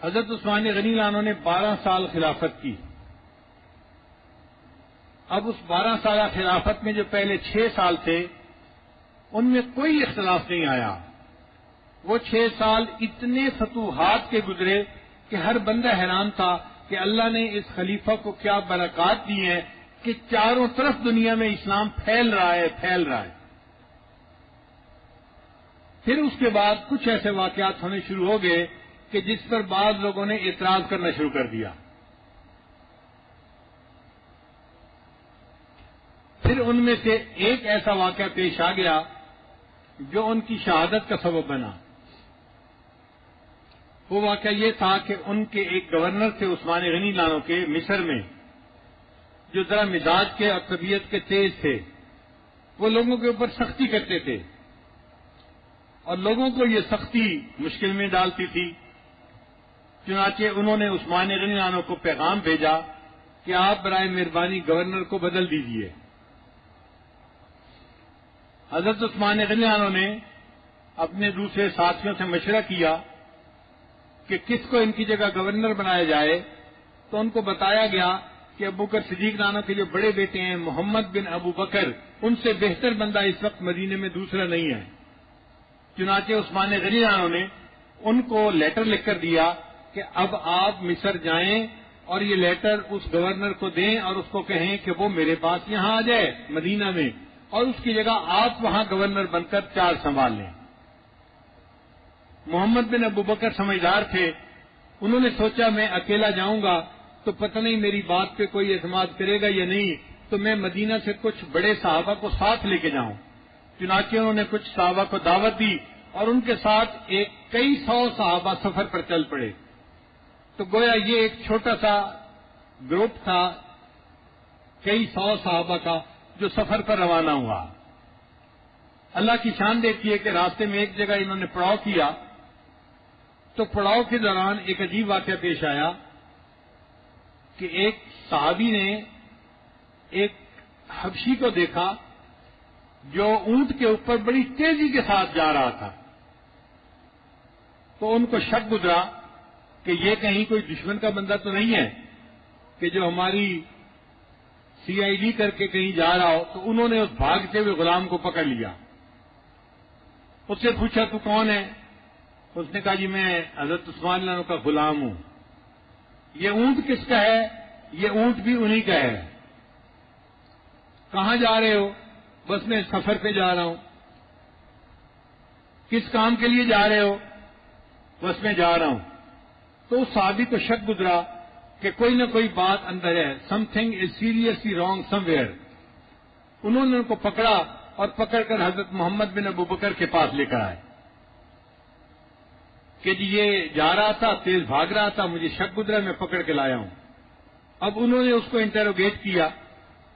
حضرت عثمان غنی عنہ نے 12 سال خلافت کی. اب اس 12 سالہ خلافت میں جو پہلے 6 سال تھے ان میں کوئی اختلاف نہیں آیا. وہ 6 سال اتنے فتوحات کے گزرے کہ ہر بندہ حیران تھا کہ اللہ نے اس خلیفہ کو کیا برکات دی ہیں کہ چاروں طرف دنیا میں اسلام پھیل رہا ہے. پھر اس کے بعد کچھ ایسے واقعات ہونے شروع ہو گئے کہ جس پر بعض لوگوں نے اعتراض کرنا شروع کر دیا. پھر ان میں سے ایک ایسا واقعہ پیش آ گیا جو ان کی شہادت کا سبب بنا. وہ واقعہ یہ تھا کہ ان کے ایک گورنر تھے عثمان غنی عنہ کے مصر میں، جو ذرا مزاج کے اور طبیعت کے تیز تھے. وہ لوگوں کے اوپر سختی کرتے تھے اور لوگوں کو یہ سختی مشکل میں ڈالتی تھی. چنانچہ انہوں نے عثمان غنی عنہ کو پیغام بھیجا کہ آپ برائے مہربانی گورنر کو بدل دیجیے. حضرت عثمان غنی عنہ نے اپنے دوسرے ساتھیوں سے مشورہ کیا کہ کس کو ان کی جگہ گورنر بنایا جائے. تو ان کو بتایا گیا کہ ابو بکر صدیق عنہ کے جو بڑے بیٹے ہیں محمد بن ابو بکر، ان سے بہتر بندہ اس وقت مدینے میں دوسرا نہیں ہے. چنانچہ عثمان غنی عنہ نے ان کو لیٹر لکھ کر دیا کہ اب آپ مصر جائیں اور یہ لیٹر اس گورنر کو دیں اور اس کو کہیں کہ وہ میرے پاس یہاں آ جائے مدینہ میں، اور اس کی جگہ آپ وہاں گورنر بن کر چارج سنبھال لیں. محمد بن ابو بکر سمجھدار تھے. انہوں نے سوچا میں اکیلا جاؤں گا تو پتہ نہیں میری بات پہ کوئی اعتماد کرے گا یا نہیں، تو میں مدینہ سے کچھ بڑے صحابہ کو ساتھ لے کے جاؤں. چنانچہ انہوں نے کچھ صحابہ کو دعوت دی اور ان کے ساتھ کئی سو صحابہ سفر پر چل پڑے. تو گویا یہ ایک چھوٹا سا گروپ تھا کئی سو صحابہ کا جو سفر پر روانہ ہوا. اللہ کی شان دیکھیے کہ راستے میں ایک جگہ انہوں نے پڑاؤ کیا تو پڑاؤ کے دوران ایک عجیب واقعہ پیش آیا کہ ایک صحابی نے ایک حبشی کو دیکھا جو اونٹ کے اوپر بڑی تیزی کے ساتھ جا رہا تھا. تو ان کو شک گزرا کہ یہ کہیں کوئی دشمن کا بندہ تو نہیں ہے کہ جو ہماری CID کر کے کہیں جا رہا ہو. تو انہوں نے اس بھاگتے ہوئے غلام کو پکڑ لیا. اس سے پوچھا تو کون ہے؟ اس نے کہا جی میں حضرت عثمان عنہ کا غلام ہوں. یہ اونٹ کس کا ہے؟ یہ اونٹ بھی انہی کا ہے. کہاں جا رہے ہو؟ بس میں سفر پہ جا رہا ہوں. کس کام کے لیے جا رہے ہو؟ بس میں جا رہا ہوں. تو اس صحابی کو شک گزرا کہ کوئی نہ کوئی بات اندر ہے، some thing is seriously wrong some where. انہوں نے ان کو پکڑا اور پکڑ کر حضرت محمد بن ابو بکر کے پاس لے کر آئے کہ جی یہ جا رہا تھا، تیز بھاگ رہا تھا، مجھے شک گزرا، میں پکڑ کے لایا ہوں. اب انہوں نے اس کو انٹروگیٹ کیا،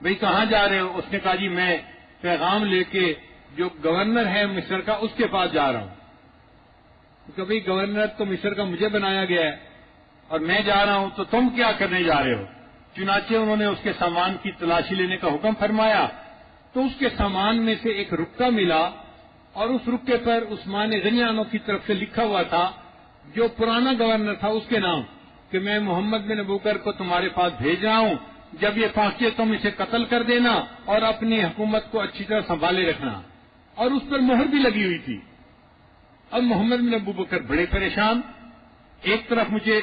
بھئی کہاں جا رہے ہو؟ اس نے کہا جی میں پیغام لے کے جو گورنر ہے مصر کا اس کے پاس جا رہا ہوں. کہ بھئی گورنر تو مصر کا مجھے بنایا گیا ہے اور میں جا رہا ہوں، تو تم کیا کرنے جا رہے ہو؟ چنانچہ انہوں نے اس کے سامان کی تلاشی لینے کا حکم فرمایا. تو اس کے سامان میں سے ایک رکا ملا اور اس رکے پر عثمان غنی عنہ کی طرف سے لکھا ہوا تھا جو پرانا گورنر تھا اس کے نام کہ میں محمد بن ابو بکر کو تمہارے پاس بھیج رہا ہوں، جب یہ پہنچے تم اسے قتل کر دینا اور اپنی حکومت کو اچھی طرح سنبھالے رکھنا. اور اس پر مہر بھی لگی ہوئی تھی. اب محمد بن ابو بکر بڑے پریشان، ایک طرف مجھے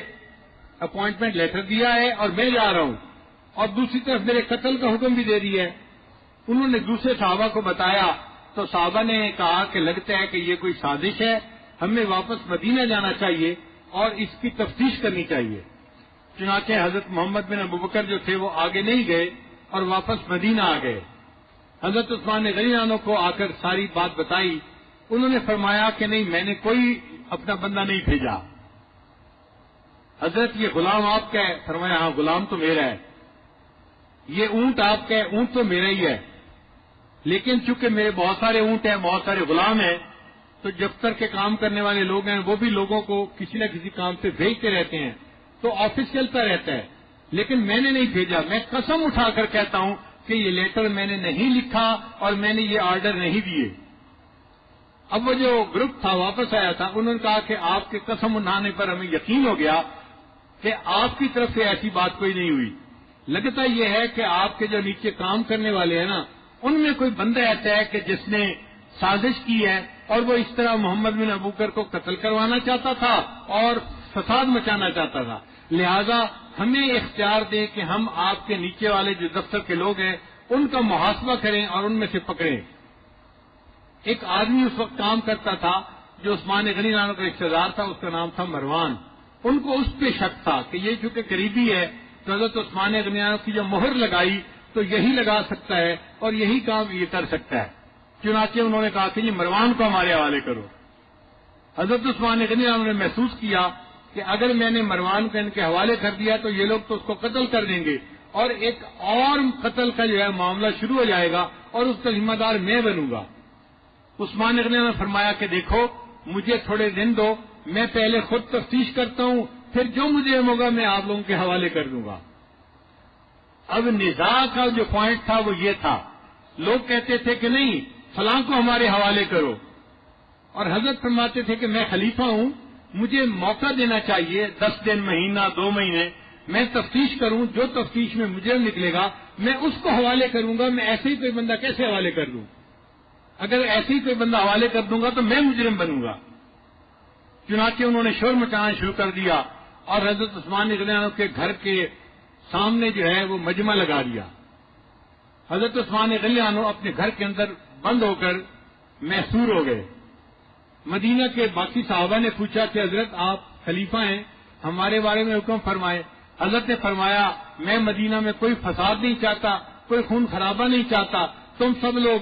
اپوائنٹمنٹ لیٹر دیا ہے اور میں جا رہا ہوں، اور دوسری طرف میرے قتل کا حکم بھی دے دیا ہے. انہوں نے دوسرے صحابہ کو بتایا تو صحابہ نے کہا کہ لگتا ہے کہ یہ کوئی سازش ہے، ہمیں واپس مدینہ جانا چاہیے اور اس کی تفتیش کرنی چاہیے. چنانچہ حضرت محمد بن ابو بکر جو تھے وہ آگے نہیں گئے اور واپس مدینہ آ گئے. حضرت عثمان غنی عنہ کو آ کر ساری بات بتائی. انہوں نے فرمایا کہ نہیں، میں نے کوئی اپنا بندہ نہیں بھیجا. حضرت یہ غلام آپ کا ہے؟ فرمایا ہاں غلام تو میرا ہے. یہ اونٹ آپ کا ہے؟ اونٹ تو میرا ہی ہے، لیکن چونکہ میرے بہت سارے اونٹ ہیں، بہت سارے غلام ہیں، تو دفتر کے کام کرنے والے لوگ ہیں وہ بھی لوگوں کو کسی نہ کسی کام سے بھیجتے رہتے ہیں، تو آفس چلتا رہتا ہے. لیکن میں نے نہیں بھیجا. میں قسم اٹھا کر کہتا ہوں کہ یہ لیٹر میں نے نہیں لکھا اور میں نے یہ آرڈر نہیں دیے. اب وہ جو گروپ تھا واپس آیا تھا، انہوں نے کہا کہ آپ کے قسم اٹھانے پر ہمیں یقین ہو گیا کہ آپ کی طرف سے ایسی بات کوئی نہیں ہوئی. لگتا یہ ہے کہ آپ کے جو نیچے کام کرنے والے ہیں نا، ان میں کوئی بندہ ایسا ہے کہ جس نے سازش کی ہے اور وہ اس طرح محمد بن ابو بکر کو قتل کروانا چاہتا تھا اور فساد مچانا چاہتا تھا. لہذا ہمیں اختیار دیں کہ ہم آپ کے نیچے والے جو دفتر کے لوگ ہیں ان کا محاسبہ کریں اور ان میں سے پکڑیں. ایک آدمی اس وقت کام کرتا تھا جو عثمان غنی نانو کا رشتہ دار تھا، اس کا نام تھا مروان. ان کو اس پہ شک تھا کہ یہ چونکہ قریبی ہے تو حضرت عثمان غنی نانو کی جو مہر لگائی تو یہی لگا سکتا ہے اور یہی کام یہ کر سکتا ہے. چنانچہ انہوں نے کہا کہ یہ مروان کو ہمارے حوالے کرو. حضرت عثمان غنی نانو نے محسوس کیا کہ اگر میں نے مروان کو ان کے حوالے کر دیا تو یہ لوگ تو اس کو قتل کر دیں گے اور ایک اور قتل کا جو ہے معاملہ شروع ہو جائے گا اور اس کا ذمہ دار میں بنوں گا. عثمان غنی نے فرمایا کہ دیکھو مجھے تھوڑے دن دو، میں پہلے خود تفتیش کرتا ہوں، پھر جو مجھے ہوگا میں آپ لوگوں کے حوالے کر دوں گا. اب نزاع کا جو پوائنٹ تھا وہ یہ تھا، لوگ کہتے تھے کہ نہیں فلاں کو ہمارے حوالے کرو، اور حضرت فرماتے تھے کہ میں خلیفہ ہوں، مجھے موقع دینا چاہیے 10 دن، مہینہ، 2 مہینے، میں تفتیش کروں، جو تفتیش میں مجرم نکلے گا میں اس کو حوالے کروں گا. میں ایسے ہی کوئی بندہ کیسے حوالے کر دوں؟ اگر ایسے ہی کوئی بندہ حوالے کر دوں گا تو میں مجرم بنوں گا. چنانچہ انہوں نے شور مچانا شروع کر دیا اور حضرت عثمان غنی عنہ کے گھر کے سامنے جو ہے وہ مجمع لگا دیا. حضرت عثمان غنی عنہ اپنے گھر کے اندر بند ہو کر محصور ہو گئے. مدینہ کے باقی صحابہ نے پوچھا کہ حضرت آپ خلیفہ ہیں، ہمارے بارے میں حکم فرمائے. حضرت نے فرمایا میں مدینہ میں کوئی فساد نہیں چاہتا، کوئی خون خرابہ نہیں چاہتا، تم سب لوگ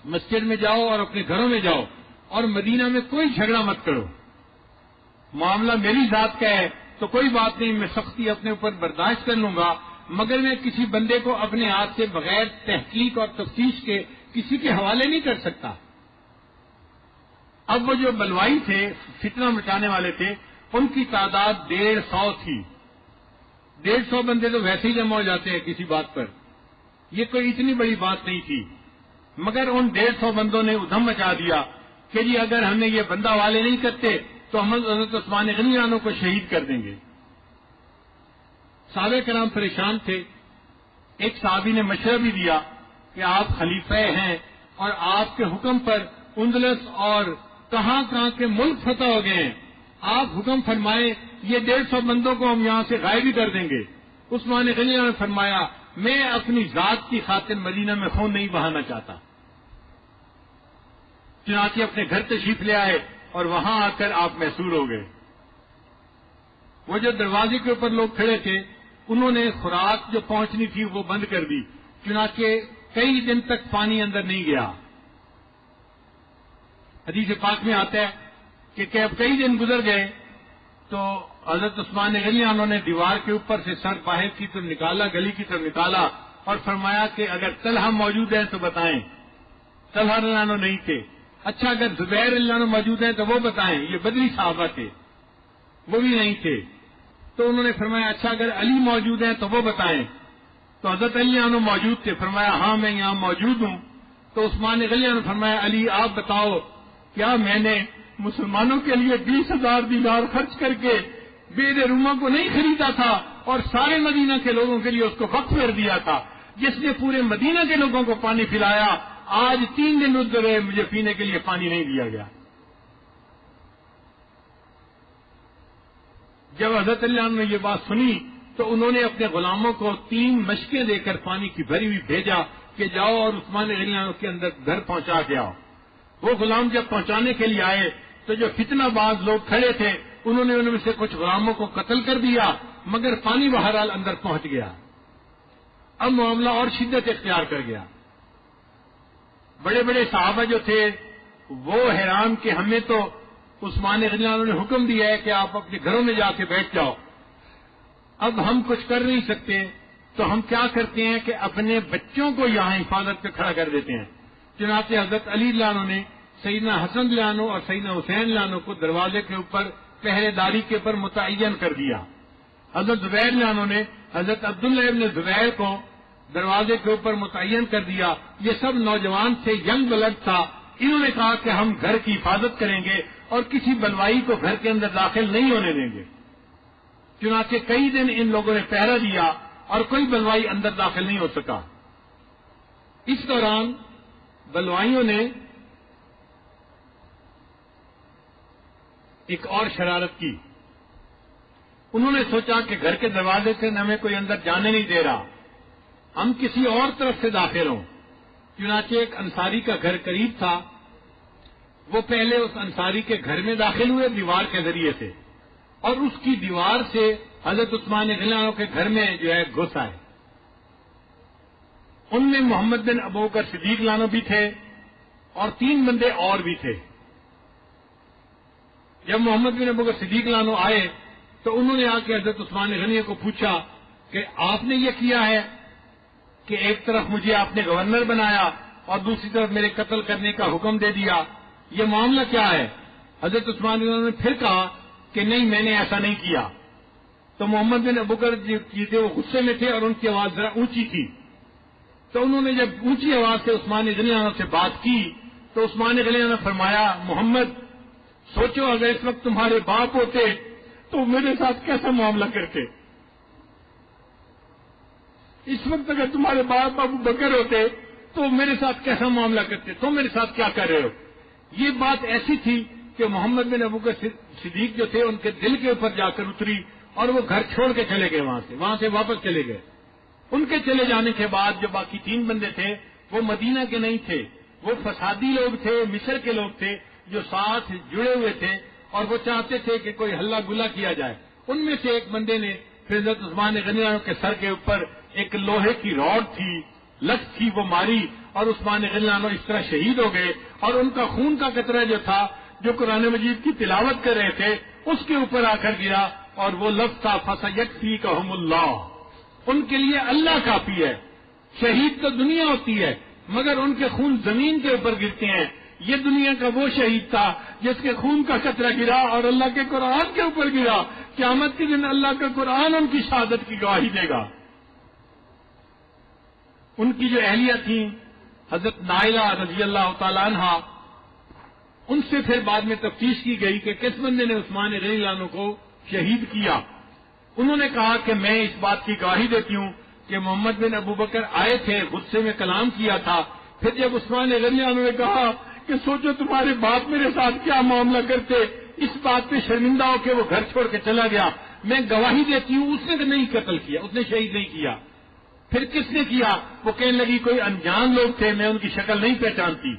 مسجد میں جاؤ اور اپنے گھروں میں جاؤ اور مدینہ میں کوئی جھگڑا مت کرو. معاملہ میری ذات کا ہے تو کوئی بات نہیں، میں سختی اپنے اوپر برداشت کر لوں گا، مگر میں کسی بندے کو اپنے ہاتھ سے بغیر تحقیق اور تفتیش کے کسی کے حوالے نہیں کر سکتا. اب وہ جو بلوائی تھے، فتنہ مچانے والے تھے، ان کی تعداد 150 تھی. 150 بندے تو ویسے ہی جمع ہو جاتے ہیں کسی بات پر، یہ کوئی اتنی بڑی بات نہیں تھی. مگر ان 150 بندوں نے ادھم مچا دیا کہ جی اگر ہمیں یہ بندہ حوالے نہیں کرتے تو ہم حضرت عثمان غنی عنہ کو شہید کر دیں گے. صحابہ کرام پریشان تھے. ایک صحابی نے مشورہ بھی دیا کہ آپ خلیفہ ہیں اور آپ کے حکم پر اندلس اور کہاں کہاں کے ملک فتح ہو گئے ہیں، آپ حکم فرمائیں یہ 150 بندوں کو ہم یہاں سے غائب ہی کر دیں گے. عثمان غنی عنہ نے فرمایا میں اپنی ذات کی خاطر مدینہ میں خون نہیں بہانا چاہتا. چنانچہ اپنے گھر تشریف لے آئے اور وہاں آ کر آپ محصور ہو گئے. وہ جو دروازے کے اوپر لوگ کھڑے تھے انہوں نے خوراک جو پہنچنی تھی وہ بند کر دی. چنانچہ کئی دن تک پانی اندر نہیں گیا. حدیث پاک میں آتا ہے کہ اب کئی دن گزر گئے تو حضرت عثمان غنی عنہ نے دیوار کے اوپر سے سر باہر کی طرف نکالا، گلی کی طرف نکالا اور فرمایا کہ اگر طلحہ موجود ہیں تو بتائیں. طلحہ رضی اللہ عنہ نہیں تھے. اچھا اگر زبیر رضی اللہ عنہ موجود ہیں تو وہ بتائیں. یہ بدری صحابہ تھے، وہ بھی نہیں تھے. تو انہوں نے فرمایا اچھا اگر علی موجود ہیں تو وہ بتائیں. تو حضرت علی عنہ موجود تھے. فرمایا ہاں میں یہاں موجود ہوں. تو عثمان غنی عنہ فرمایا علی آپ بتاؤ کیا میں نے مسلمانوں کے لیے 20,000 دینار خرچ کر کے بید روما کو نہیں خریدا تھا اور سارے مدینہ کے لوگوں کے لیے اس کو وقف کر دیا تھا، جس نے پورے مدینہ کے لوگوں کو پانی پلایا. آج 3 دن گزرے مجھے پینے کے لیے پانی نہیں دیا گیا. جب حضرت اللہ عنہ نے یہ بات سنی تو انہوں نے اپنے غلاموں کو 3 مشکیں دے کر پانی کی بھری ہوئی بھیجا کہ جاؤ اور عثمان غنی عنہ کے اندر گھر پہنچا کے آؤ. وہ غلام جب پہنچانے کے لیے آئے تو جو فتنہ باز لوگ کھڑے تھے انہوں نے ان میں سے کچھ غلاموں کو قتل کر دیا، مگر پانی بہرحال اندر پہنچ گیا. اب معاملہ اور شدت اختیار کر گیا. بڑے بڑے صحابہ جو تھے وہ حیران کہ ہمیں تو عثمان غنی عنہ نے حکم دیا ہے کہ آپ اپنے گھروں میں جا کے بیٹھ جاؤ، اب ہم کچھ کر نہیں سکتے. تو ہم کیا کرتے ہیں کہ اپنے بچوں کو یہاں حفاظت پہ کھڑا کر دیتے ہیں. چنانچہ حضرت علی رضی اللہ عنہ نے سیدنا حسن رضی اللہ عنہ اور سیدنا حسین رضی اللہ عنہ کو دروازے کے اوپر پہرے داری کے اوپر متعین کر دیا. حضرت زبیر رضی اللہ عنہ نے حضرت عبداللہ ابن زبیر کو دروازے کے اوپر متعین کر دیا. یہ سب نوجوان تھے، ینگ بلڈ تھا، انہوں نے کہا کہ ہم گھر کی حفاظت کریں گے اور کسی بلوائی کو گھر کے اندر داخل نہیں ہونے دیں گے. چنانچہ کئی دن ان لوگوں نے پہرا دیا اور کوئی بلوائی اندر داخل نہیں ہو سکا. اس دوران بلوائیوں نے ایک اور شرارت کی. انہوں نے سوچا کہ گھر کے دروازے سے ہمیں کوئی اندر جانے نہیں دے رہا، ہم کسی اور طرف سے داخل ہوں. چنانچہ ایک انصاری کا گھر قریب تھا، وہ پہلے اس انصاری کے گھر میں داخل ہوئے دیوار کے ذریعے سے، اور اس کی دیوار سے حضرت عثمان رضی اللہ عنہ کے گھر میں جو ہے گھس آئے. ان میں محمد بن ابوبکر صدیق رضی اللہ عنہ بھی تھے اور 3 بندے اور بھی تھے. جب محمد بن ابوبکر صدیق رضی اللہ عنہ آئے تو انہوں نے آ کے حضرت عثمان غنی کو پوچھا کہ آپ نے یہ کیا ہے کہ ایک طرف مجھے آپ نے گورنر بنایا اور دوسری طرف میرے قتل کرنے کا حکم دے دیا، یہ معاملہ کیا ہے؟ حضرت عثمان غنی نے پھر کہا کہ نہیں، میں نے ایسا نہیں کیا. تو محمد بن ابوبکر جو تھے وہ غصے میں تھے اور ان کی آواز ذرا اونچی تھی. تو انہوں نے جب اونچی آواز سے عثمان غنی سے بات کی تو عثمان غنی نے فرمایا، محمد سوچو اگر اس وقت تمہارے باپ ہوتے تو میرے ساتھ کیسا معاملہ کرتے؟ اس وقت اگر تمہارے باپ ابو بکر ہوتے تو میرے ساتھ کیسا معاملہ کرتے؟ تم میرے ساتھ کیا کر رہے ہو؟ یہ بات ایسی تھی کہ محمد بن ابوبکر صدیق جو تھے ان کے دل کے اوپر جا کر اتری اور وہ گھر چھوڑ کے چلے گئے، وہاں سے واپس چلے گئے. ان کے چلے جانے کے بعد جو باقی 3 بندے تھے وہ مدینہ کے نہیں تھے، وہ فسادی لوگ تھے، مصر کے لوگ تھے جو ساتھ جڑے ہوئے تھے اور وہ چاہتے تھے کہ کوئی ہلہ گلا کیا جائے. ان میں سے ایک بندے نے پھر حضرت عثمان غنی کے سر کے اوپر ایک لوہے کی راڈ تھی، لت تھی، وہ ماری اور عثمان غنی اس طرح شہید ہو گئے. اور ان کا خون کا قطرہ جو تھا جو قرآن مجید کی تلاوت کر رہے تھے اس کے اوپر آ کر گرا اور وہ لفظ تھا فَسَيَكْفِيكَهُمُ اللَّهُ، ان کے لیے اللہ کافی ہے. شہید تو دنیا ہوتی ہے مگر ان کے خون زمین کے اوپر گرتے ہیں. یہ دنیا کا وہ شہید تھا جس کے خون کا قطرہ گرا اور اللہ کے قرآن کے اوپر گرا. قیامت کے دن اللہ کا قرآن ان کی شہادت کی گواہی دے گا. ان کی جو اہلیہ تھیں حضرت نائلہ رضی اللہ تعالیٰ عنہ، ان سے پھر بعد میں تفتیش کی گئی کہ کس بندے نے عثمان غنی عنہ کو شہید کیا. انہوں نے کہا کہ میں اس بات کی گواہی دیتی ہوں کہ محمد بن ابوبکر آئے تھے، غصے میں کلام کیا تھا. پھر جب عثمان غنی عنہ نے کہا کہ سوچو تمہارے باپ میرے ساتھ کیا معاملہ کرتے، اس بات پہ شرمندہ ہو کے وہ گھر چھوڑ کے چلا گیا. میں گواہی دیتی ہوں اس نے نہیں قتل کیا، اس نے شہید نہیں کیا. پھر کس نے کیا؟ وہ کہنے لگی کوئی انجان لوگ تھے، میں ان کی شکل نہیں پہچانتی.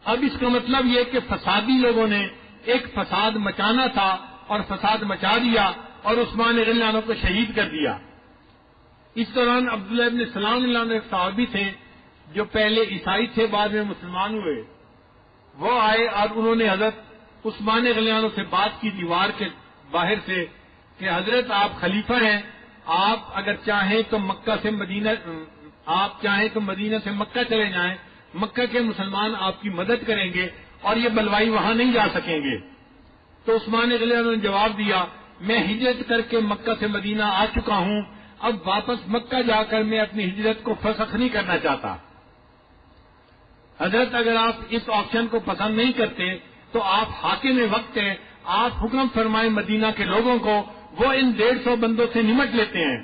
اب اس کا مطلب یہ کہ فسادی لوگوں نے ایک فساد مچانا تھا اور فساد مچا دیا اور عثمان غنی عنہ کو شہید کر دیا. اس دوران عبداللہ ابن سلام رضی اللہ عنہ ایک صحابی تھے جو پہلے عیسائی تھے بعد میں مسلمان ہوئے. وہ آئے اور انہوں نے حضرت عثمان غنی عنہ سے بات کی دیوار کے باہر سے کہ حضرت آپ خلیفہ ہیں، آپ اگر چاہیں تو مدینہ سے مکہ چلے جائیں، مکہ کے مسلمان آپ کی مدد کریں گے اور یہ بلوائی وہاں نہیں جا سکیں گے. تو عثمان غنی عنہ نے جواب دیا، میں ہجرت کر کے مکہ سے مدینہ آ چکا ہوں، اب واپس مکہ جا کر میں اپنی ہجرت کو فسخ نہیں کرنا چاہتا. حضرت اگر آپ اس آپشن کو پسند نہیں کرتے تو آپ حاکم وقت ہیں، آپ حکم فرمائیں مدینہ کے لوگوں کو، وہ ان 150 بندوں سے نمٹ لیتے ہیں.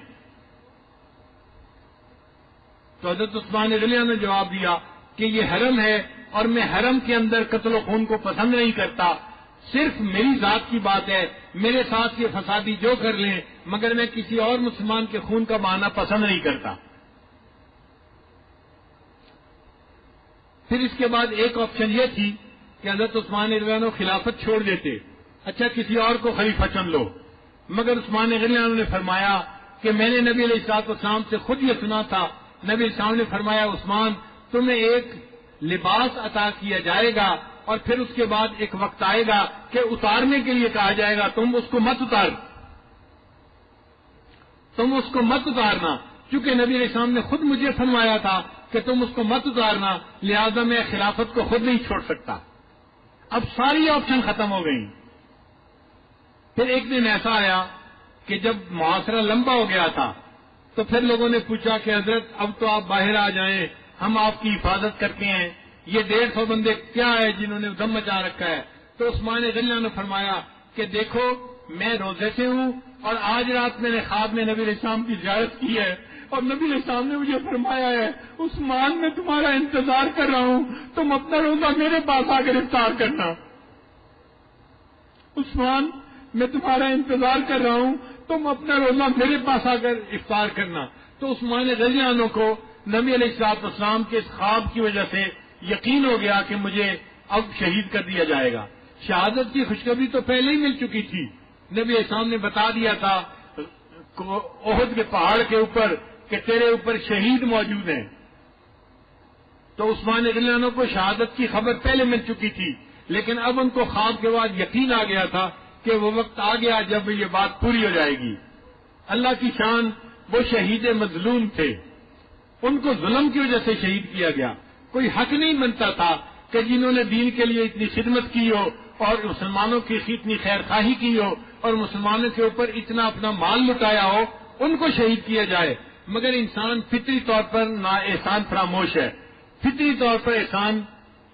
تو حضرت عثمان غنی عنہ نے جواب دیا کہ یہ حرم ہے اور میں حرم کے اندر قتل و خون کو پسند نہیں کرتا، صرف میری ذات کی بات ہے، میرے ساتھ یہ فسادی جو کر لیں مگر میں کسی اور مسلمان کے خون کا بہانا پسند نہیں کرتا. پھر اس کے بعد ایک آپشن یہ تھی کہ حضرت عثمان غنی عنہ خلافت چھوڑ دیتے، اچھا کسی اور کو خلیفہ چن لو. مگر عثمان غنی عنہ نے فرمایا کہ میں نے نبی علیہ الصلوۃ والسلام سے خود یہ سنا تھا، نبی السلام نے فرمایا عثمان تمہیں ایک لباس عطا کیا جائے گا اور پھر اس کے بعد ایک وقت آئے گا کہ اتارنے کے لیے کہا جائے گا، تم اس کو مت اتارنا، چونکہ نبی علیہ السلام نے خود مجھے فرمایا تھا کہ تم اس کو مت اتارنا، لہذا میں خلافت کو خود نہیں چھوڑ سکتا. اب ساری آپشن ختم ہو گئی. پھر ایک دن ایسا آیا کہ جب محاصرہ لمبا ہو گیا تھا تو پھر لوگوں نے پوچھا کہ حضرت اب تو آپ باہر آ جائیں، ہم آپ کی حفاظت کرتے ہیں، یہ 150 بندے کیا ہے جنہوں نے دم مچا رکھا ہے؟ تو عثمان غنی نے فرمایا کہ دیکھو میں روزے سے ہوں اور آج رات میں نے خواب میں نبی علیہ السلام کی زیارت کی ہے اور نبی علیہ السلام نے مجھے فرمایا ہے عثمان میں تمہارا انتظار کر رہا ہوں، تم اپنا روزہ میرے پاس آ کر افطار کرنا۔ عثمان میں تمہارا انتظار کر رہا ہوں، تم اپنا روزہ میرے پاس آ کر افطار کرنا۔ تو عثمان رضی اللہ عنہ کو نبی علیہ السلام کے اس خواب کی وجہ سے یقین ہو گیا کہ مجھے اب شہید کر دیا جائے گا۔ شہادت کی خوشخبری تو پہلے ہی مل چکی تھی، نبی علیہ السلام نے بتا دیا تھا احد کے پہاڑ کے اوپر کہ تیرے اوپر شہید موجود ہیں۔ تو عثمان رضی اللہ عنہ کو شہادت کی خبر پہلے مل چکی تھی، لیکن اب ان کو خواب کے بعد یقین آ گیا تھا کہ وہ وقت آ گیا جب یہ بات پوری ہو جائے گی۔ اللہ کی شان، وہ شہید مظلوم تھے، ان کو ظلم کی وجہ سے شہید کیا گیا۔ کوئی حق نہیں بنتا تھا کہ جنہوں نے دین کے لیے اتنی خدمت کی ہو اور مسلمانوں کی اتنی خیر خواہی کی ہو اور مسلمانوں کے اوپر اتنا اپنا مال لٹایا ہو، ان کو شہید کیا جائے۔ مگر انسان فطری طور پر نا احسان فراموش ہے، فطری طور پر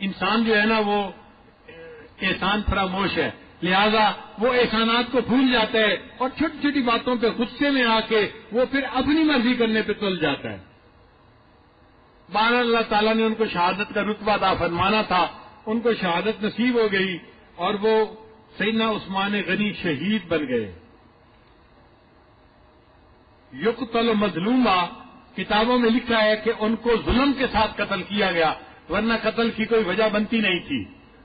انسان جو ہے نا وہ احسان فراموش ہے، لہذا وہ احسانات کو بھول جاتا ہے اور چھوٹی چھوٹی باتوں پہ غصے میں آ کے وہ پھر اپنی مرضی کرنے پہ تل جاتا ہے۔ بہرحال اللہ تعالیٰ نے ان کو شہادت کا رتبہ عطا فرمانا تھا، ان کو شہادت نصیب ہو گئی اور وہ سیدنا عثمان غنی شہید بن گئے۔ یقتل مظلوما، کتابوں میں لکھا ہے کہ ان کو ظلم کے ساتھ قتل کیا گیا، ورنہ قتل کی کوئی وجہ بنتی نہیں تھی۔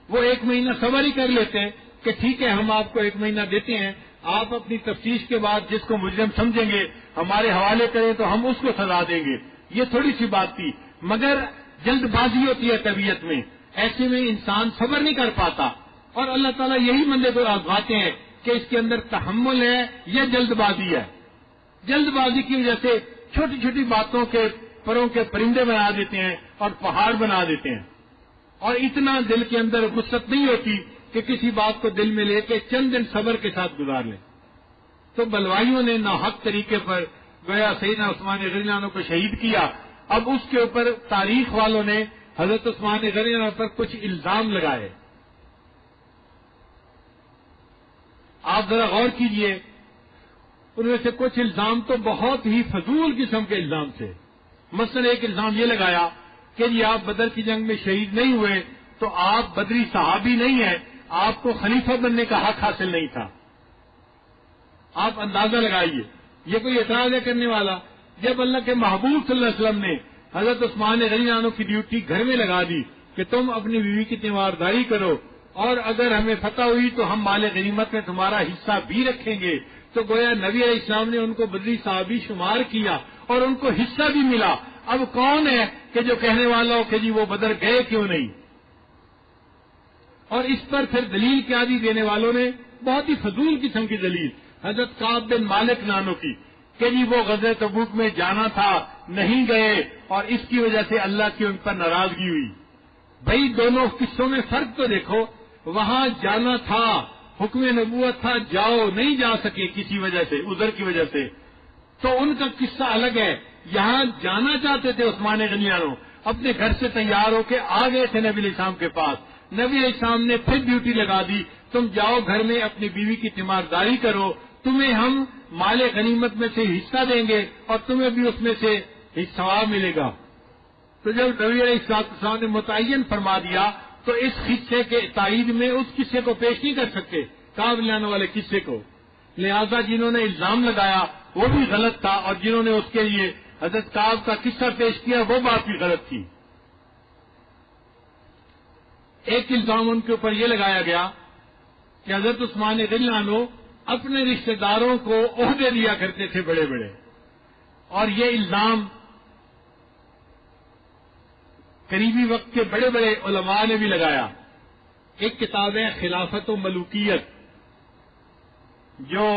وہ 1 مہینہ صبر ہی کر لیتے کہ ٹھیک ہے ہم آپ کو 1 مہینہ دیتے ہیں، آپ اپنی تفتیش کے بعد جس کو مجرم سمجھیں گے ہمارے حوالے کریں تو ہم اس کو سزا دیں گے، یہ تھوڑی سی بات تھی۔ مگر جلد بازی ہوتی ہے طبیعت میں، ایسے میں انسان صبر نہیں کر پاتا، اور اللہ تعالیٰ یہی بندے کو آزماتے ہیں کہ اس کے اندر تحمل ہے یا جلد بازی ہے۔ جلد بازی کی وجہ سے چھوٹی چھوٹی باتوں کے پروں کے پرندے بنا دیتے ہیں اور پہاڑ بنا دیتے ہیں، اور اتنا دل کے اندر وسعت نہیں ہوتی کہ کسی بات کو دل میں لے کے چند دن صبر کے ساتھ گزار لیں۔ تو بلوائیوں نے ناحق طریقے پر گویا سیدنا عثمان غنی اللہ عنہ کو شہید کیا۔ اب اس کے اوپر تاریخ والوں نے حضرت عثمان غنی اللہ عنہ پر کچھ الزام لگائے۔ آپ ذرا غور کیجئے، ان میں سے کچھ الزام تو بہت ہی فضول قسم کے الزام تھے۔ مثلا ایک الزام یہ لگایا کہ جی آپ بدر کی جنگ میں شہید نہیں ہوئے تو آپ بدری صحابی نہیں ہیں، آپ کو خلیفہ بننے کا حق حاصل نہیں تھا۔ آپ اندازہ لگائیے، یہ کوئی اعتراض ہے کرنے والا؟ جب اللہ کے محبوب صلی اللہ علیہ وسلم نے حضرت عثمان غنی عنہ کی ڈیوٹی گھر میں لگا دی کہ تم اپنی بیوی کی تیمارداری کرو اور اگر ہمیں فتح ہوئی تو ہم مال غنیمت میں تمہارا حصہ بھی رکھیں گے، تو گویا نبی علیہ السلام نے ان کو بدری صحابی شمار کیا اور ان کو حصہ بھی ملا۔ اب کون ہے کہ جو کہنے والا ہو کہ جی وہ بدر گئے کیوں نہیں؟ اور اس پر پھر دلیل کیا دی دینے والوں نے؟ بہت ہی فضول قسم کی دلیل حضرت کعب بن مالک نانو کی کہ جی وہ غزوہ تبوک میں جانا تھا، نہیں گئے اور اس کی وجہ سے اللہ کی ان پر ناراضگی ہوئی۔ بھائی دونوں قصوں میں فرق تو دیکھو، وہاں جانا تھا، حکم نبوت تھا، جاؤ، نہیں جا سکے کسی وجہ سے، عذر کی وجہ سے، تو ان کا قصہ الگ ہے۔ یہاں جانا چاہتے تھے عثمان غنی عنہ، اپنے گھر سے تیار ہو کے آ گئے تھے نبی علیہ السلام کے پاس، نبی علیہ السلام نے پھر ڈیوٹی لگا دی، تم جاؤ گھر میں اپنی بیوی کی تیمارداری کرو، تمہیں ہم مال غنیمت میں سے حصہ دیں گے اور تمہیں بھی اس میں سے ثواب ملے گا۔ تو جب نبی علیہ السلام نے متعین فرما دیا تو اس قصے کے تائید میں اس قصے کو پیش نہیں کر سکتے، کعب لانے والے قصے کو، لہذا جنہوں نے الزام لگایا وہ بھی غلط تھا اور جنہوں نے اس کے لیے حضرت کعب کا قصہ پیش کیا وہ بات بھی غلط تھی۔ ایک الزام ان کے اوپر یہ لگایا گیا کہ حضرت عثمان غنی عنہ اپنے رشتہ داروں کو عہدے دیا کرتے تھے بڑے بڑے، اور یہ الزام قریبی وقت کے بڑے بڑے علماء نے بھی لگایا۔ ایک کتاب ہے خلافت و ملوکیت، جو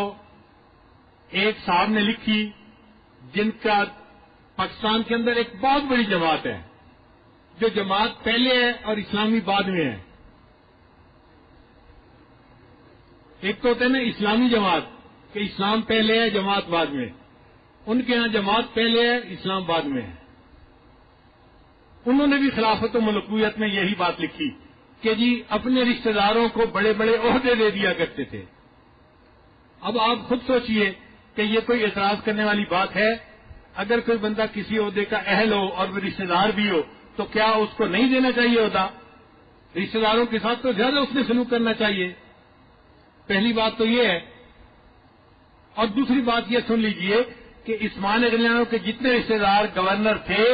ایک صاحب نے لکھی، جن کا پاکستان کے اندر ایک بہت بڑی جماعت ہے، جو جماعت پہلے ہے اور اسلامی بعد میں ہے۔ ایک تو ہوتے ہیں نا اسلامی جماعت کہ اسلام پہلے ہے جماعت بعد میں، ان کے ہاں جماعت پہلے ہے اسلام بعد میں ہے۔ انہوں نے بھی خلافت و ملکویت میں یہی بات لکھی کہ جی اپنے رشتہ داروں کو بڑے بڑے عہدے دے دیا کرتے تھے۔ اب آپ خود سوچئے کہ یہ کوئی اعتراض کرنے والی بات ہے؟ اگر کوئی بندہ کسی عہدے کا اہل ہو اور وہ رشتہ دار بھی ہو تو کیا اس کو نہیں دینا چاہیے عہدہ؟ رشتہ داروں کے ساتھ تو زیادہ اس نے سلوک کرنا چاہیے۔ پہلی بات تو یہ ہے، اور دوسری بات یہ سن لیجئے کہ عثمان غنی کے جتنے رشتہ دار گورنر تھے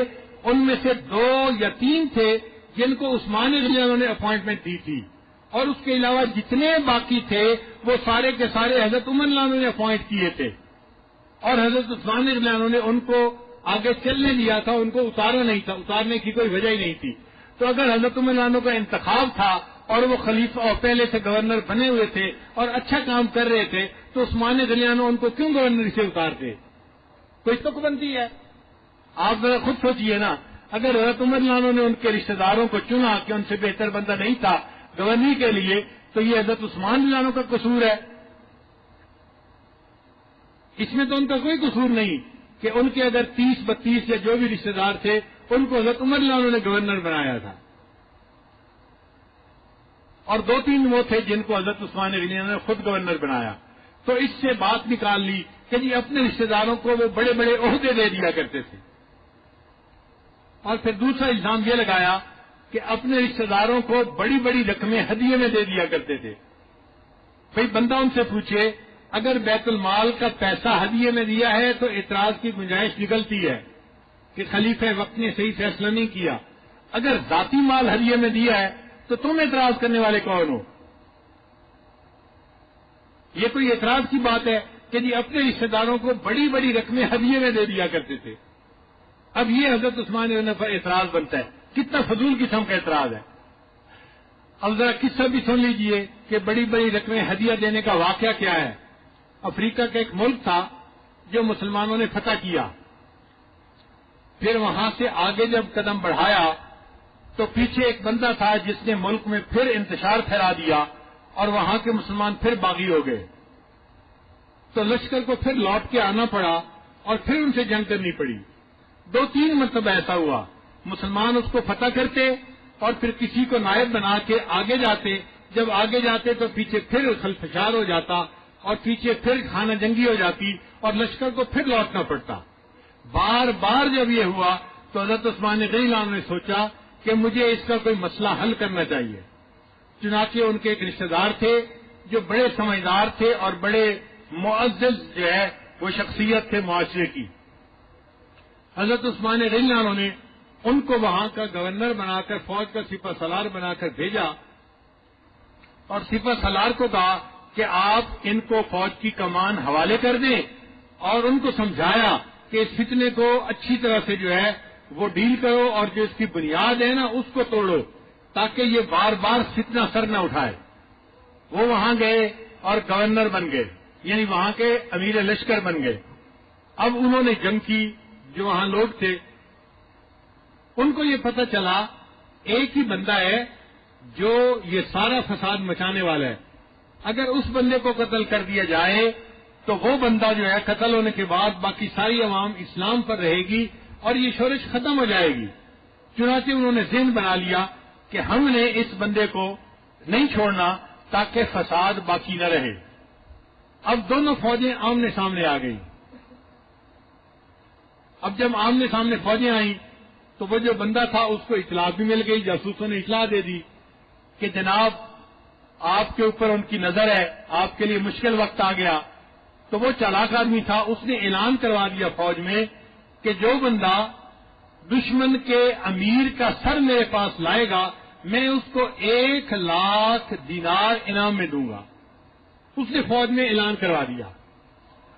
ان میں سے 2 یا 3 تھے جن کو عثمان غنی نے اپوائنٹمنٹ دی تھی، اور اس کے علاوہ جتنے باقی تھے وہ سارے کے سارے حضرت عمر نے اپوائنٹ کیے تھے، اور حضرت عثمان غنی نے ان کو آگے چلنے دیا تھا، ان کو اتارا نہیں تھا، اتارنے کی کوئی وجہ ہی نہیں تھی۔ تو اگر حضرت عمر کا انتخاب تھا اور وہ خلیفہ اور پہلے سے گورنر بنے ہوئے تھے اور اچھا کام کر رہے تھے تو عثمان غنی ان کو کیوں گورنر سے اتارتے؟ کوئی تک بنتی ہے؟ آپ ذرا خود سوچئے نا، اگر حضرت عمر نے ان کے رشتہ داروں کو چنا کہ ان سے بہتر بندہ نہیں تھا گورنر کے لیے تو یہ حضرت عثمان کا قصور ہے؟ اس میں تو ان کا کوئی قصور نہیں کہ ان کے اگر 30-32 یا جو بھی رشتہ دار تھے ان کو حضرت عمر نے گورنر بنایا تھا، اور 2-3 وہ تھے جن کو حضرت عثمان غنی نے خود گورنر بنایا۔ تو اس سے بات نکال لی کہ جی اپنے رشتہ داروں کو وہ بڑے بڑے عہدے دے دیا کرتے تھے، اور پھر دوسرا الزام یہ لگایا کہ اپنے رشتہ داروں کو بڑی بڑی رقمیں ہدیے میں دے دیا کرتے تھے۔ بھئی بندہ ان سے پوچھے اگر بیت المال کا پیسہ ہدیے میں دیا ہے تو اعتراض کی گنجائش نکلتی ہے کہ خلیفہ وقت نے صحیح فیصلہ نہیں کیا، اگر ذاتی مال ہدیے میں دیا ہے تو تم اعتراض کرنے والے کون ہو؟ یہ کوئی اعتراض کی بات ہے کہ جی اپنے رشتہ داروں کو بڑی بڑی رقمیں ہدیے میں دے دیا کرتے تھے؟ اب یہ حضرت عثمان غنی پر اعتراض بنتا ہے، کتنا فضول قسم کا اعتراض ہے۔ اب ذرا قصہ بھی سن لیجئے کہ بڑی بڑی رقمیں ہدیہ دینے کا واقعہ کیا ہے۔ افریقہ کا ایک ملک تھا جو مسلمانوں نے فتح کیا، پھر وہاں سے آگے جب قدم بڑھایا تو پیچھے ایک بندہ تھا جس نے ملک میں پھر انتشار پھیلا دیا اور وہاں کے مسلمان پھر باغی ہو گئے، تو لشکر کو پھر لوٹ کے آنا پڑا اور پھر ان سے جنگ کرنی پڑی۔ 2-3 مرتبہ ایسا ہوا، مسلمان اس کو فتح کرتے اور پھر کسی کو نائب بنا کے آگے جاتے، جب آگے جاتے تو پیچھے پھر خلفشار ہو جاتا اور پیچھے پھر خانہ جنگی ہو جاتی اور لشکر کو پھر لوٹنا پڑتا۔ بار بار جب یہ ہوا تو حضرت عثمان غنی نے سوچا کہ مجھے اس کا کوئی مسئلہ حل کرنا چاہیے۔ چنانچہ ان کے ایک رشتہ دار تھے جو بڑے سمجھدار تھے اور بڑے معزز جو ہے وہ شخصیت تھے معاشرے کی، حضرت عثمان غنی نے ان کو وہاں کا گورنر بنا کر فوج کا سپہ سالار بنا کر بھیجا اور سپہ سالار کو کہا کہ آپ ان کو فوج کی کمان حوالے کر دیں، اور ان کو سمجھایا کہ اس فتنے کو اچھی طرح سے جو ہے وہ ڈیل کرو اور جو اس کی بنیاد ہے نا اس کو توڑو تاکہ یہ بار بار فتنہ سر نہ اٹھائے۔ وہ وہاں گئے اور گورنر بن گئے، یعنی وہاں کے امیر لشکر بن گئے۔ اب انہوں نے جنگ کی، جو وہاں لوگ تھے ان کو یہ پتہ چلا ایک ہی بندہ ہے جو یہ سارا فساد مچانے والا ہے، اگر اس بندے کو قتل کر دیا جائے تو وہ بندہ جو ہے قتل ہونے کے بعد باقی ساری عوام اسلام پر رہے گی اور یہ شورش ختم ہو جائے گی۔ چنانچہ انہوں نے ذہن بنا لیا کہ ہم نے اس بندے کو نہیں چھوڑنا تاکہ فساد باقی نہ رہے۔ اب دونوں فوجیں آمنے سامنے آ گئیں۔ اب جب آمنے سامنے فوجیں آئیں تو وہ جو بندہ تھا اس کو اطلاع بھی مل گئی، جاسوسوں نے اطلاع دے دی کہ جناب آپ کے اوپر ان کی نظر ہے، آپ کے لیے مشکل وقت آ گیا۔ تو وہ چالاک آدمی تھا، اس نے اعلان کروا دیا فوج میں کہ جو بندہ دشمن کے امیر کا سر میرے پاس لائے گا میں اس کو 1,00,000 دینار انعام میں دوں گا۔ اس نے فوج میں اعلان کروا دیا۔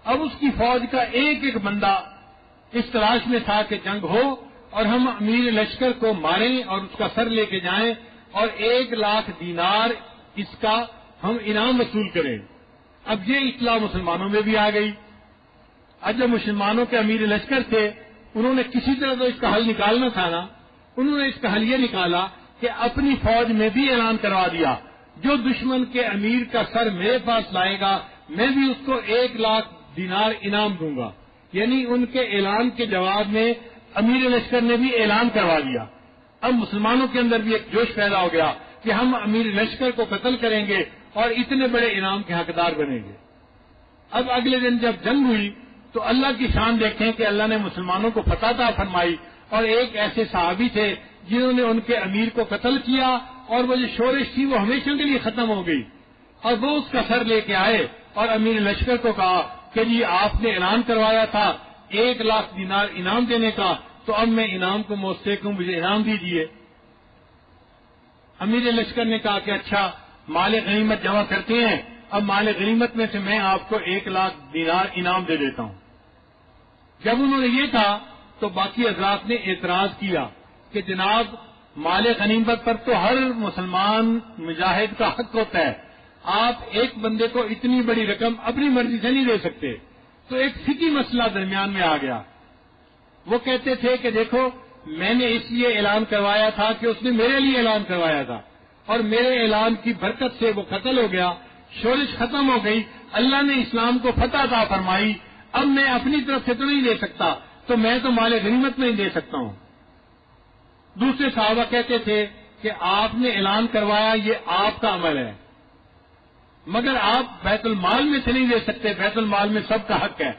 اب اس کی فوج کا ایک ایک بندہ اس تلاش میں تھا کہ جنگ ہو اور ہم امیر لشکر کو ماریں اور اس کا سر لے کے جائیں اور 1,00,000 دینار اس کا ہم انعام وصول کریں۔ اب یہ اطلاع مسلمانوں میں بھی آ گئی۔ اب جو مسلمانوں کے امیر لشکر تھے انہوں نے کسی طرح تو اس کا حل نکالنا تھا نا، انہوں نے اس کا حل یہ نکالا کہ اپنی فوج میں بھی اعلان کروا دیا جو دشمن کے امیر کا سر میرے پاس لائے گا میں بھی اس کو 1,00,000 دینار انعام دوں گا۔ یعنی ان کے اعلان کے جواب میں امیر لشکر نے بھی اعلان کروا دیا اب مسلمانوں کے اندر بھی ایک جوش پیدا ہو گیا کہ ہم امیر لشکر کو قتل کریں گے اور اتنے بڑے انعام کے حقدار بنیں گے۔ اب اگلے دن جب جنگ ہوئی تو اللہ کی شان دیکھیں کہ اللہ نے مسلمانوں کو فتح عطا فرمائی، اور ایک ایسے صحابی تھے جنہوں نے ان کے امیر کو قتل کیا، اور وہ جو شورش تھی وہ ہمیشہ کے لیے ختم ہو گئی، اور وہ اس کا سر لے کے آئے اور امیر لشکر کو کہا کہ جی آپ نے اعلان کروایا تھا 1,00,000 دینار انعام دینے کا، تو اب میں انعام کو مستحق ہوں، مجھے انعام دیجیے۔ امیر لشکر نے کہا کہ اچھا مال غنیمت جمع کرتے ہیں، اب مال غنیمت میں سے میں آپ کو 1,00,000 دینار انعام دے دیتا ہوں۔ جب انہوں نے یہ کہا تو باقی حضرات نے اعتراض کیا کہ جناب مال غنیمت پر تو ہر مسلمان مجاہد کا حق ہوتا ہے، آپ ایک بندے کو اتنی بڑی رقم اپنی مرضی سے نہیں دے سکتے۔ تو ایک فقہی مسئلہ درمیان میں آ گیا۔ وہ کہتے تھے کہ دیکھو میں نے اس لیے اعلان کروایا تھا کہ اس نے میرے لیے اعلان کروایا تھا، اور میرے اعلان کی برکت سے وہ قتل ہو گیا، شورش ختم ہو گئی، اللہ نے اسلام کو فتح عطا فرمائی، اب میں اپنی طرف سے تو نہیں دے سکتا، تو میں تو مال غنیمت نہیں دے سکتا ہوں۔ دوسرے صحابہ کہتے تھے کہ آپ نے اعلان کروایا یہ آپ کا عمل ہے، مگر آپ بیت المال میں سے نہیں دے سکتے، بیت المال میں سب کا حق ہے۔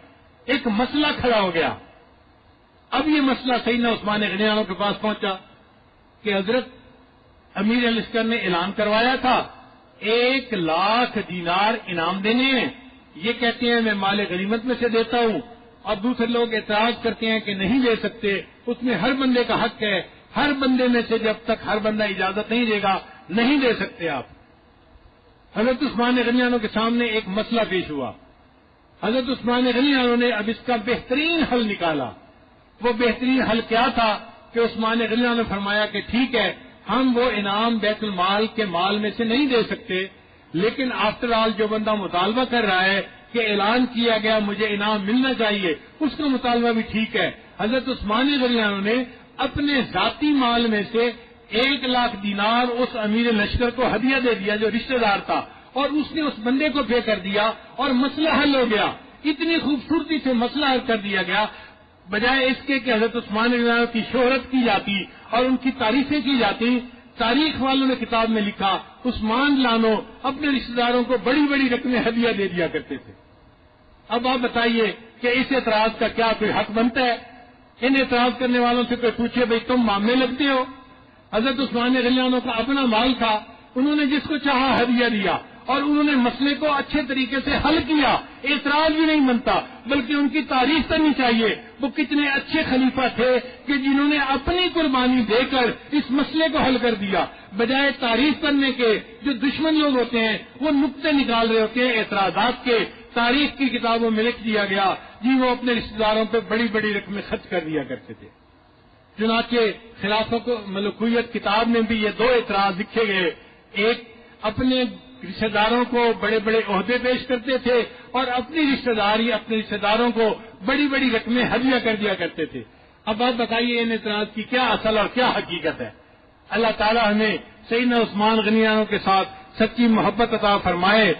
ایک مسئلہ کھڑا ہو گیا۔ اب یہ مسئلہ سیدنا عثمان غنی اللہ کے پاس پہنچا کہ حضرت امیر لشکر نے اعلان کروایا تھا 1,00,000 دینار انعام دینے ہیں، یہ کہتے ہیں میں مال غنیمت میں سے دیتا ہوں، اور دوسرے لوگ اعتراض کرتے ہیں کہ نہیں دے سکتے، اس میں ہر بندے کا حق ہے، ہر بندے میں سے جب تک ہر بندہ اجازت نہیں دے گا نہیں دے سکتے آپ۔ حضرت عثمان غنی اللہ کے سامنے ایک مسئلہ پیش ہوا۔ حضرت عثمان غنی اللہ نے اب اس کا بہترین حل نکالا۔ وہ بہترین حل کیا تھا کہ عثمان غنی اللہ نے فرمایا کہ ٹھیک ہے ہم وہ انعام بیت المال کے مال میں سے نہیں دے سکتے، لیکن آفٹر آل جو بندہ مطالبہ کر رہا ہے کہ اعلان کیا گیا مجھے انعام ملنا چاہیے، اس کا مطالبہ بھی ٹھیک ہے۔ حضرت عثمان غنی اللہ نے اپنے ذاتی مال میں سے 1,00,000 دینار اس امیر لشکر کو ہدیہ دے دیا جو رشتہ دار تھا، اور اس نے اس بندے کو پے کر دیا اور مسئلہ حل ہو گیا۔ اتنی خوبصورتی سے مسئلہ حل کر دیا گیا، بجائے اس کے کہ حضرت عثمان غنی اللہ کی شہرت کی جاتی اور ان کی تعریفیں کی جاتی۔ تاریخ والوں نے کتاب میں لکھا عثمان لانو اپنے رشتہ داروں کو بڑی بڑی رقمیں ہدیہ دے دیا کرتے تھے۔ اب آپ بتائیے کہ اس اعتراض کا کیا کوئی حق بنتا ہے؟ ان اعتراض کرنے والوں سے کوئی پوچھے بھائی تم معاملے لگتے ہو؟ حضرت عثمان غنی اللہ کا اپنا مال تھا، انہوں نے جس کو چاہا ہدیہ دیا، اور انہوں نے مسئلے کو اچھے طریقے سے حل کیا، اعتراض بھی نہیں بنتا، بلکہ ان کی تعریف کرنی چاہیے۔ وہ کتنے اچھے خلیفہ تھے کہ جنہوں نے اپنی قربانی دے کر اس مسئلے کو حل کر دیا، بجائے تعریف کرنے کے جو دشمن لوگ ہوتے ہیں وہ نقطے نکال رہے ہوتے ہیں اعتراضات کے۔ تاریخ کی کتابوں میں لکھ دیا گیا جی وہ اپنے رشتہ داروں پہ بڑی بڑی رقمیں خرچ کر دیا کرتے تھے۔ چنانچہ خلافت ملوکیت کتاب میں بھی یہ دو اعتراض لکھے گئے، ایک اپنے رشتہ داروں کو بڑے بڑے عہدے پیش کرتے تھے، اور اپنی رشتہ داری اپنے رشتہ داروں کو بڑی بڑی رقمیں ہدیہ کر دیا کرتے تھے۔ اب آپ بتائیے ان اعتراض کی کیا اصل اور کیا حقیقت ہے؟ اللہ تعالی ہمیں سیدنا عثمان غنی کے ساتھ سچی محبت عطا فرمائے۔